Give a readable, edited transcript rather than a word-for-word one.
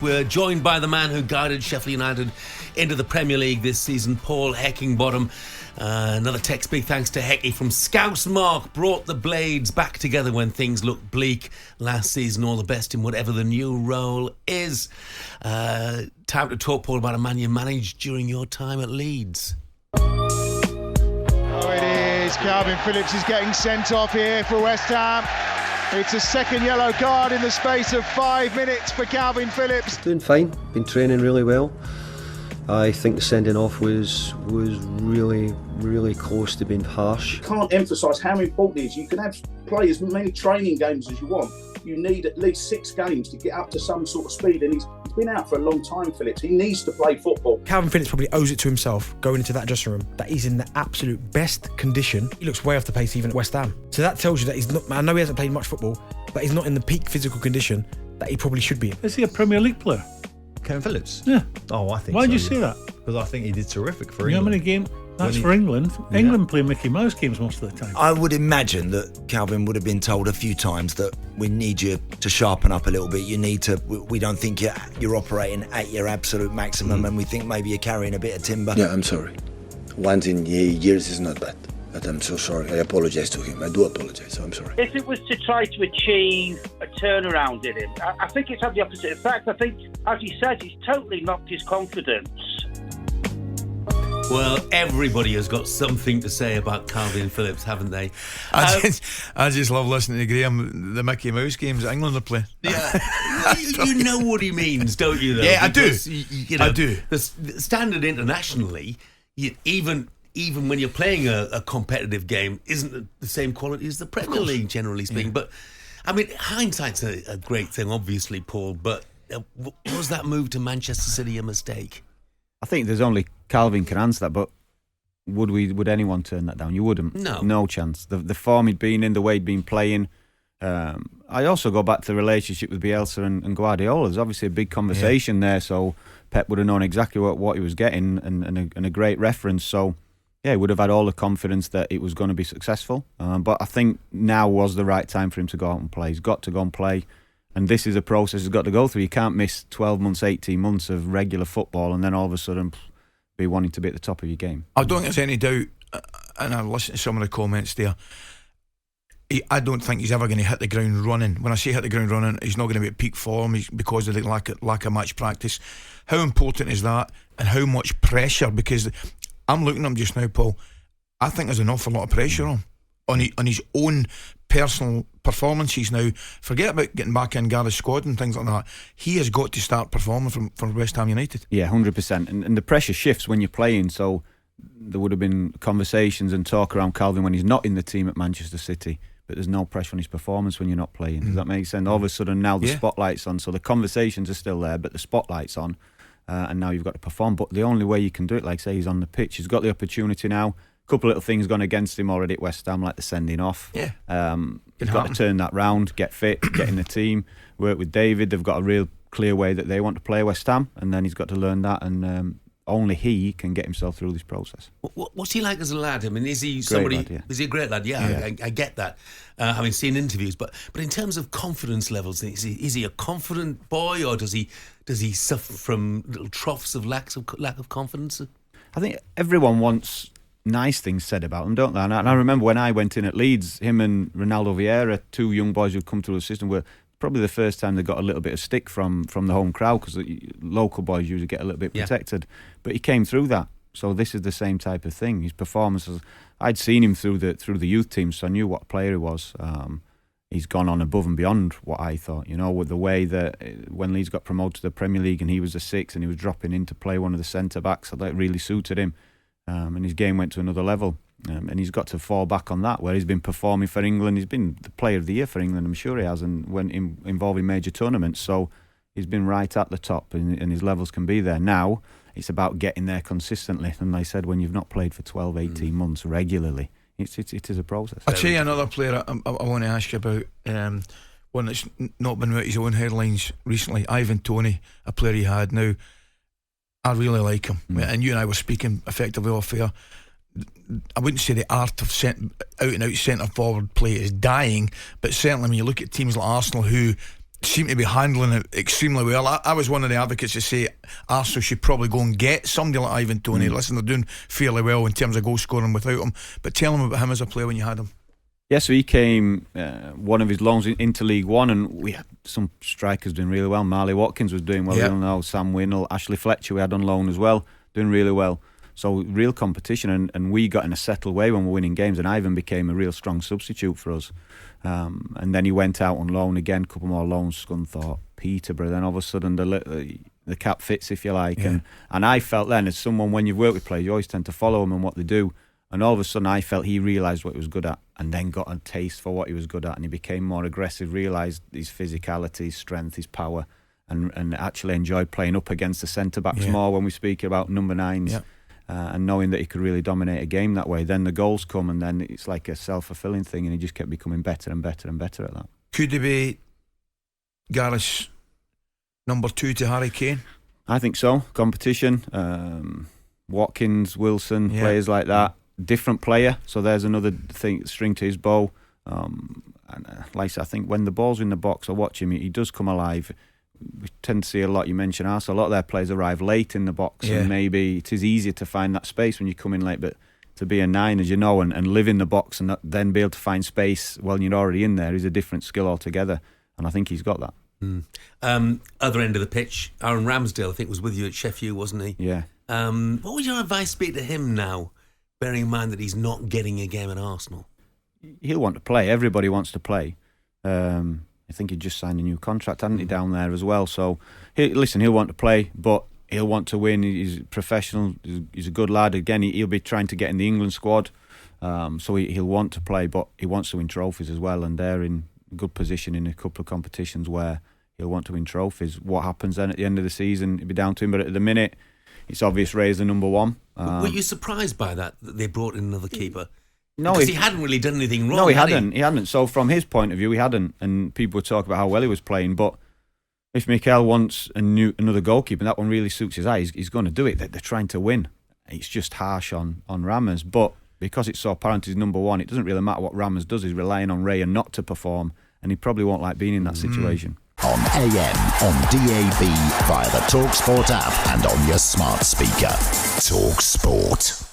We're joined by the man who guided Sheffield United into the Premier League this season, Paul Heckingbottom. Another text, big thanks to Hecky from Scouse Mark. Brought the Blades back together when things looked bleak last season. All the best in whatever the new role is. Time to talk, Paul, about a man you managed during your time at Leeds. Oh, it is. Kalvin Phillips is getting sent off here for West Ham. It's a second yellow card in the space of 5 minutes for Kalvin Phillips. Doing fine, been training really well. I think the sending off was really close to being harsh. Can't emphasise how important it is. You can play as many training games as you want. You need at least 6 games to get up to some sort of speed, and he's been out for a long time, Phillips. He needs to play football. Kalvin Phillips probably owes it to himself going into that dressing room that he's in the absolute best condition. He looks way off the pace even at West Ham. So that tells you that he's not, I know he hasn't played much football, but he's not in the peak physical condition that he probably should be in. Is he a Premier League player? Kalvin Phillips? Yeah. Oh, I think Why so. do you say that? Because I think he did terrific for You know how England. many games? That's When he- for England. Yeah. England play Mickey Mouse games most of the time. I would imagine that Kalvin would have been told a few times that we need you to sharpen up a little bit. You need to. We don't think you're operating at your absolute maximum, and we think maybe you're carrying a bit of timber. Yeah, I'm sorry. Once in years is not bad. But I'm so sorry. I apologize to him. I do apologize. So I'm sorry. If it was to try to achieve a turnaround in him, I think it's had the opposite effect. I think, as he said, he's totally knocked his confidence. Well, everybody has got something to say about Kalvin Phillips, haven't they? I just love listening to Graham, the Mickey Mouse games that England are playing. Yeah, you know what he means, don't you? Though? Yeah, I do. Because, you know, I do. The standard internationally, even when you're playing a competitive game, isn't the same quality as the Premier League, generally speaking. Yeah. But I mean, hindsight's a great thing, obviously, Paul. But was that move to Manchester City a mistake? I think there's only Kalvin can answer that, but would anyone turn that down? You wouldn't. No chance. The form he'd been in, the way he'd been playing. I also go back to the relationship with Bielsa and Guardiola. There's obviously a big conversation there, so Pep would have known exactly what he was getting and a great reference. So yeah, he would have had all the confidence that it was going to be successful. But I think now was the right time for him to go out and play. He's got to go and play. And this is a process he's got to go through. You can't miss 12 months, 18 months of regular football and then all of a sudden be wanting to be at the top of your game. I don't think there's any doubt, and I've listened to some of the comments there, I don't think he's ever going to hit the ground running. When I say hit the ground running, he's not going to be at peak form because of the lack of match practice. How important is that, and how much pressure? Because I'm looking at him just now, Paul, I think there's an awful lot of pressure on his own personal performances now. Forget about getting back in Gareth's squad and things like that. He has got to start performing for West Ham United. Yeah, 100%. And the pressure shifts when you're playing. So there would have been conversations and talk around Kalvin when he's not in the team at Manchester City, but there's no pressure on his performance when you're not playing. Does that make sense? All of a sudden now the spotlight's on, so the conversations are still there, but the spotlight's on, and now you've got to perform. But the only way you can do it, like say, he's on the pitch. He's got the opportunity now. Couple of little things gone against him already at West Ham, like the sending off. He's got to turn that round, get fit, get in the team, work with David. They've got a real clear way that they want to play West Ham, and then he's got to learn that, and only he can get himself through this process. What's he like as a lad? I mean, is he somebody? Lad, yeah. Is he a great lad? Yeah. I get that. Having seen interviews, but in terms of confidence levels, is he a confident boy, or does he suffer from little troughs of lack of confidence? I think everyone wants nice things said about him, don't they? And I remember when I went in at Leeds, him and Ronaldo Vieira, 2 young boys who'd come through the system, were probably the first time they got a little bit of stick from the home crowd, because local boys usually get a little bit protected. But he came through that. So this is the same type of thing. His performances, I'd seen him through the youth team, so I knew what player he was. He's gone on above and beyond what I thought, with the way that when Leeds got promoted to the Premier League and he was a 6 and he was dropping in to play one of the centre-backs, that really suited him. And his game went to another level, and he's got to fall back on that, where he's been performing for England. He's been the player of the year for England, I'm sure he has, and when involved in major tournaments, so he's been right at the top, and his levels can be there. Now it's about getting there consistently, and like I said, when you've not played for 12, 18 months regularly, it is a process. I'll tell you another player I want to ask you about, one that's not been out his own headlines recently, Ivan Toney, a player he had. Now I really like him, and you and I were speaking effectively off air. I wouldn't say the art of out and out centre forward play is dying, but certainly when you look at teams like Arsenal, who seem to be handling it extremely well. I was one of the advocates to say Arsenal should probably go and get somebody like Ivan Toney. Listen, they're doing fairly well in terms of goal scoring without him, but tell him about him as a player when you had him. Yeah, so he came one of his loans into League One, and we had some strikers doing really well. Marley Watkins was doing well, now Sam Winnell, Ashley Fletcher we had on loan as well, doing really well. So real competition, and we got in a settled way when we're winning games, and Ivan became a real strong substitute for us. And then he went out on loan again, a couple more loans, Scunthorpe, Peterborough. Then all of a sudden the cap fits, if you like. And I felt then, as someone, when you've worked with players, you always tend to follow them and what they do. And all of a sudden I felt he realised what he was good at, and then got a taste for what he was good at, and he became more aggressive, realised his physicality, his strength, his power, and actually enjoyed playing up against the centre-backs more when we speak about number 9s. And knowing that he could really dominate a game that way. Then the goals come, and then it's like a self-fulfilling thing, and he just kept becoming better and better and better at that. Could he be Gareth's number 2 to Harry Kane? I think so. Competition, Watkins, Wilson, players like that. Different player, so there's another string to his bow. And like I said, I think when the ball's in the box, I watch him, he does come alive. We tend to see a lot, you mentioned Arsenal, a lot of their players arrive late in the box, and maybe it is easier to find that space when you come in late, but to be a 9, as you know, and live in the box and then be able to find space while you're already in there is a different skill altogether, and I think he's got that. Other end of the pitch, Aaron Ramsdale, I think, was with you at Sheffield, wasn't he? Yeah. What would your advice be to him now, bearing in mind that he's not getting a game at Arsenal? He'll want to play. Everybody wants to play. I think he just signed a new contract, hadn't he, down there as well? So, he'll want to play, but he'll want to win. He's professional. He's a good lad. Again, he'll be trying to get in the England squad. So he'll want to play, but he wants to win trophies as well. And they're in good position in a couple of competitions where he'll want to win trophies. What happens then at the end of the season, it'll be down to him. But at the minute, it's obvious Ray's the number 1. Were you surprised by that they brought in another keeper? No, because he hadn't really done anything wrong. No, he hadn't. He hadn't. So from his point of view, he hadn't. And people would talk about how well he was playing. But if Mikel wants another goalkeeper, and that one really suits his eye, he's going to do it. They're trying to win. It's just harsh on Ramos. But because it's so apparent he's number 1, it doesn't really matter what Ramos does. He's relying on Ray and not to perform. And he probably won't like being in that situation. On AM, on DAB, via the talkSPORT app, and on your smart speaker. talkSPORT.